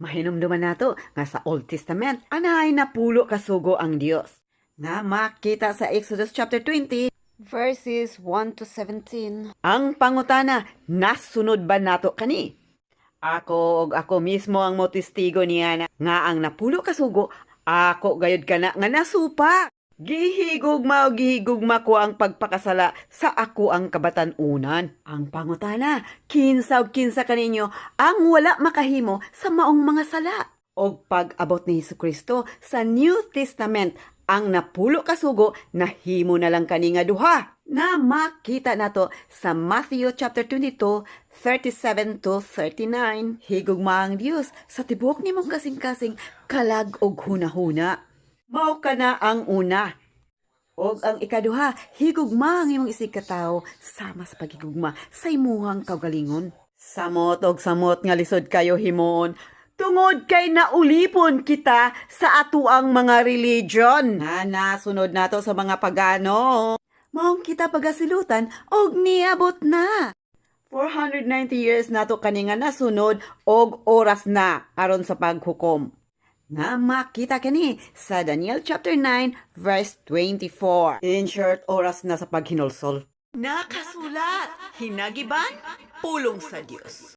Mahinumduman nato nga sa Old Testament, anahay napulo kasugo ang Dios. Nga makita sa Exodus chapter 20, verses 1 to 17. Ang pangutana, nasunod ba nato kani? Ako mismo ang motistigo niya nga ang napulo kasugo, ako gayud kana nga nasupa. Gihigugma ko ang pagpakasala sa ako ang kabatan-unan. Ang pangutana, kinsa kaninyo ang wala makahimo sa maong mga sala. Og pag-abot ni Hesukristo sa New Testament, ang napulo kasugo nahimo na lang kani nga duha. Na makita nato sa Matthew chapter 22, 37 to 39. Higugma ang Dios sa tibok nimong kasing-kasing kalag og hunahuna. Mao ka na ang una. Og ang ikaduha, higugma ang imong isig katao sama sa paghigugma sa imuhang kaugalingon. Samot nga lisod kayo himon, tungod kay naulipon kita sa atuang mga religion. Na nasunod nato sa mga pagano. Maong kita pagasilutan og niabot na. 490 years nato kani nga nasunod og oras na aron sa paghukom. Nga makita kani sa Daniel chapter 9 verse 24. In short, oras na sa paghinulsol. Nakasulat, hinagiban, pulong sa Dios.